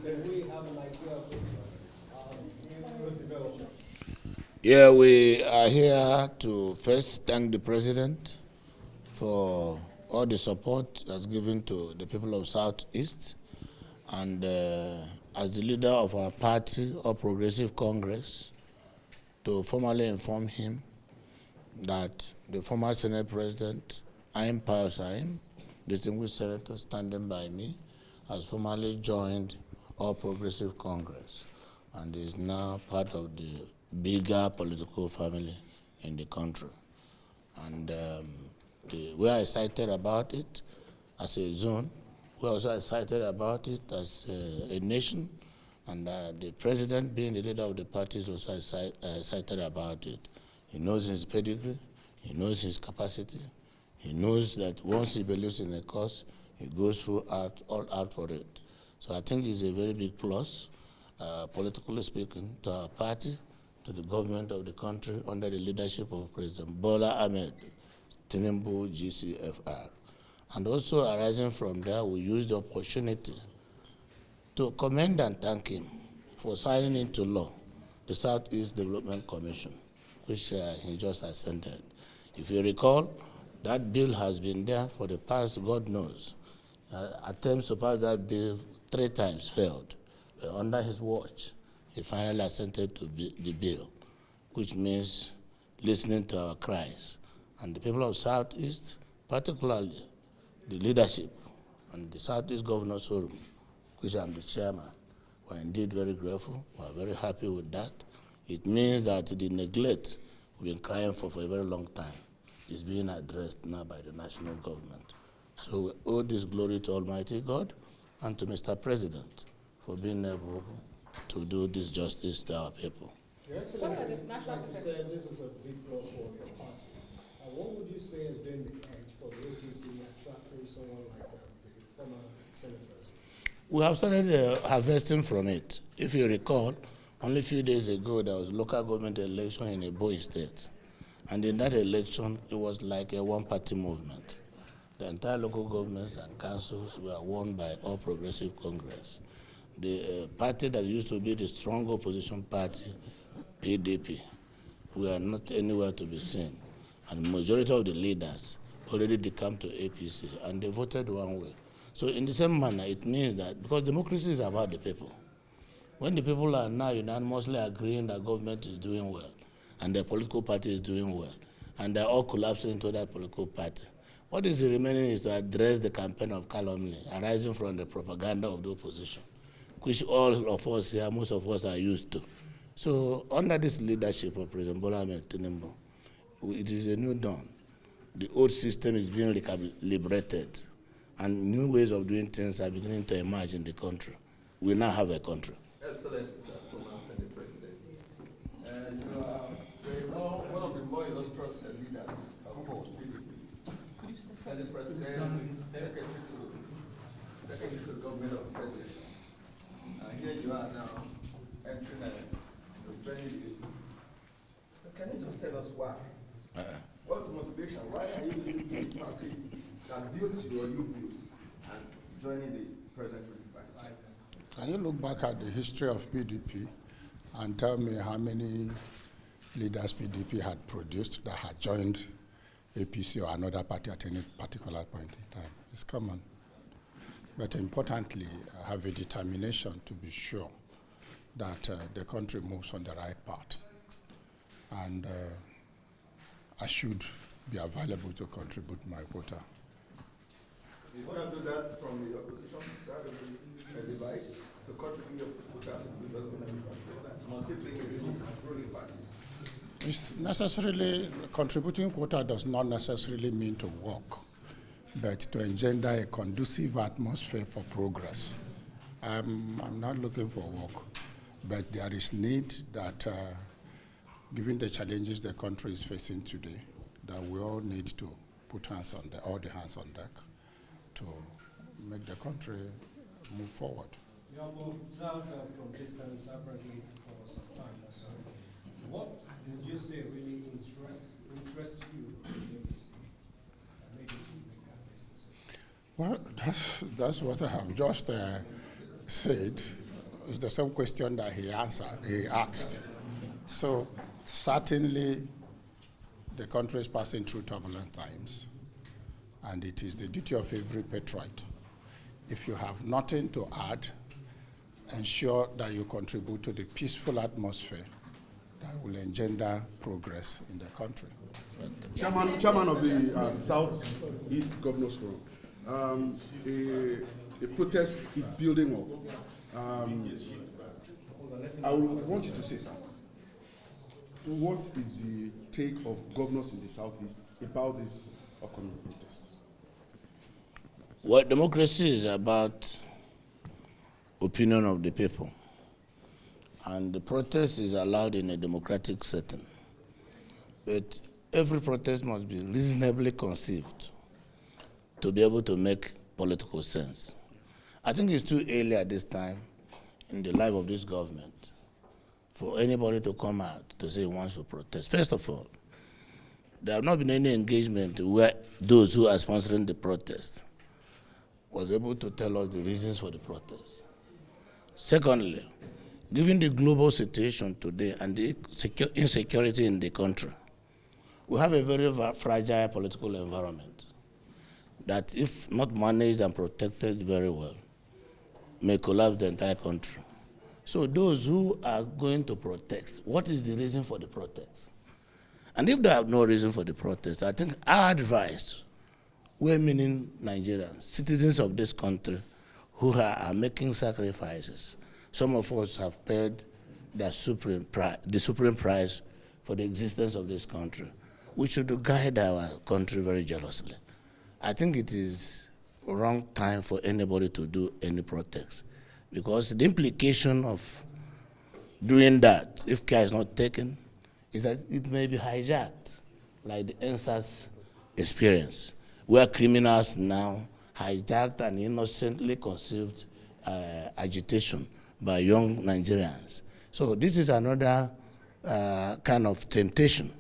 Can we have an idea of this new development? Yeah, we are here to first thank the President for all the support that's given to the people of Southeast, and as the leader of our party, All Progressive Congress, to formally inform him that the former Senate President, Pius Anyim, distinguished senator standing by me, has formally joined All Progressive Congress and is now part of the bigger political family in the country. And we are excited about it as a zone. We are also excited about it as a nation. And the president, being the leader of the party, is also excited about it. He knows his pedigree, he knows his capacity, he knows that once he believes in a cause, he goes all out for it. So I think it's a very big plus, politically speaking, to our party, to the government of the country under the leadership of President Bola Tinubu, GCFR. And also arising from there, we use the opportunity to commend and thank him for signing into law the Southeast Development Commission, which he just assented. If you recall, that bill has been there for the past, God knows. Attempts to pass that bill 3 times failed. Under his watch, he finally assented to the bill, which means listening to our cries. And the people of Southeast, particularly the leadership and the Southeast Governors Forum, which I'm the chairman, we're indeed very grateful. We're very happy with that. It means that the neglect we've been crying for a very long time is being addressed now by the national government. So we owe this glory to Almighty God and to Mr. President for being able to do this justice to our people. Your Excellency, like you said, this is a big plus for your party. What would you say has been the edge for the APC attracting someone like the former Senate President? We have started harvesting from it. If you recall, only a few days ago, there was a local government election in Ebonyi State. And in that election, it was like a one-party movement. The entire local governments and councils were won by All Progressive Congress. The party that used to be the strong opposition party, PDP, were not anywhere to be seen. And the majority of the leaders already decamped to APC, and they voted one way. So in the same manner, it means that, because democracy is about the people, when the people are now unanimously agreeing that government is doing well, and the political party is doing well, and they're all collapsing into that political party, what is remaining is to address the campaign of calumny arising from the propaganda of the opposition, which all of us here, most of us are used to. So under this leadership of President Bola Tinubu, it is a new dawn. The old system is being recalibrated, and new ways of doing things are beginning to emerge in the country. We now have a country. Excellency, sir, former Senate President. And you are one of the more illustrious leaders of PDP. Senate President, Secretary to the Government of the Federation. And here you are now, entering the 20 years. Can you just tell us why? What's the motivation? Why are you leaving the party that built you or you built and joining the present party? Can you look back at the history of PDP and tell me how many leaders PDP had produced that had joined APC or another party at any particular point in time? It's common. But importantly, I have a determination to be sure that the country moves on the right path. And I should be available to contribute my quota. You want to do that from the opposition side of the divide to contribute your quota to the development of the country? Must it be a ruling party? It's necessarily, contributing quota does not necessarily mean to work, but to engender a conducive atmosphere for progress. I'm not looking for work, but there is need that, given the challenges the country is facing today, that we all need to put all the hands on deck to make the country move forward. You have observed from distance apparently for some time. So what did you say really interest you in the APC? Maybe you make that business. Well, that's what I have just said. It's the same question that he asked. So certainly the country is passing through turbulent times, and it is the duty of every patriot, if you have nothing to add, ensure that you contribute to the peaceful atmosphere that will engender progress in the country. Chairman of the Southeast Governors Forum, a protest is building up. I want you to say something. What is the take of governors in the Southeast about this upcoming protest? Well, democracy is about opinion of the people, and the protest is allowed in a democratic setting. But every protest must be reasonably conceived to be able to make political sense. I think it's too early at this time in the life of this government for anybody to come out to say he wants to protest. First of all, there have not been any engagement where those who are sponsoring the protest was able to tell us the reasons for the protest. Secondly, given the global situation today and the insecurity in the country, we have a very fragile political environment that, if not managed and protected very well, may collapse the entire country. So those who are going to protest, what is the reason for the protest? And if they have no reason for the protest, I think our advice, we're meaning Nigerians, citizens of this country who are making sacrifices. Some of us have paid the supreme price for the existence of this country. We should guide our country very jealously. I think it is a wrong time for anybody to do any protest, because the implication of doing that, if care is not taken, is that it may be hijacked, like the NSAS experience, where criminals now hijacked and innocently conceived agitation by young Nigerians. So this is another kind of temptation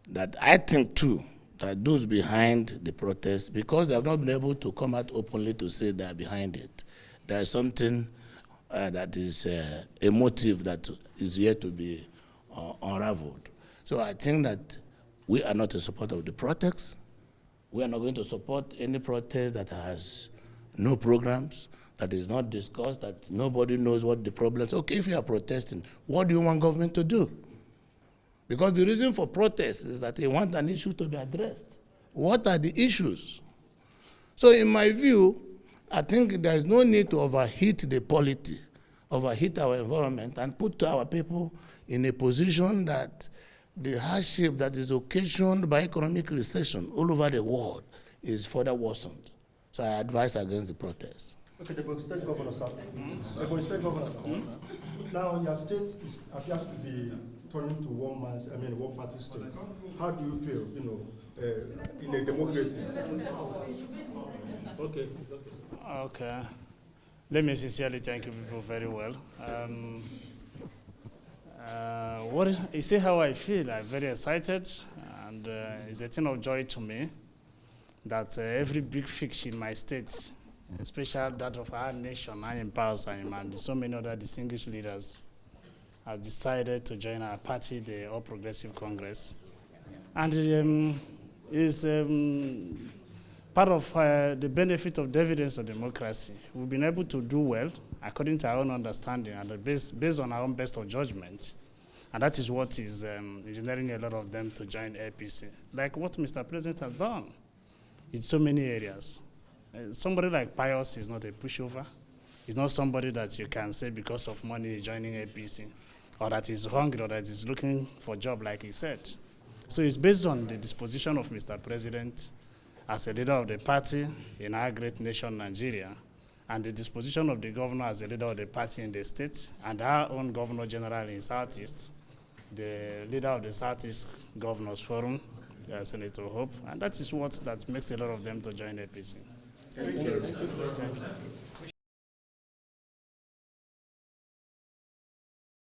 that I think too, that those behind the protest, because they have not been able to come out openly to say they are behind it, there is something that is a motive that is yet to be unraveled. So I think that we are not in support of the protest. We are not going to support any protest that has no programs, that is not discussed, that nobody knows what the problems. Okay, if you are protesting, what do you want government to do? Because the reason for protest is that they want an issue to be addressed. What are the issues? So in my view, I think there is no need to overheat the polity, overheat our environment, and put our people in a position that the hardship that is occasioned by economic recession all over the world is further worsened. So I advise against the protest. Okay, the Ebonyi State Governor, sir. Ebonyi State Governor. Now your state appears to be turning to one party state. How do you feel, in a democracy? Okay. Let me sincerely thank you people very well. You see how I feel? I'm very excited, and it's a thing of joy to me that every big fix in my state, especially that of our nation, Pius Anyim, and so many other distinguished leaders, have decided to join our party, the All Progressive Congress. And is part of the benefit of dividends of democracy. We've been able to do well according to our own understanding and based on our own best of judgment. And that is what is engineering a lot of them to join APC, like what Mr. President has done in so many areas. Somebody like Pius is not a pushover. He's not somebody that you can say because of money is joining APC, or that is hungry, or that is looking for a job, like he said. So it's based on the disposition of Mr. President as a leader of the party in our great nation, Nigeria, and the disposition of the governor as a leader of the party in the state, and our own Governor General in Southeast, the leader of the Southeast Governors Forum, Senator Hope, and that is what that makes a lot of them to join APC. Thank you.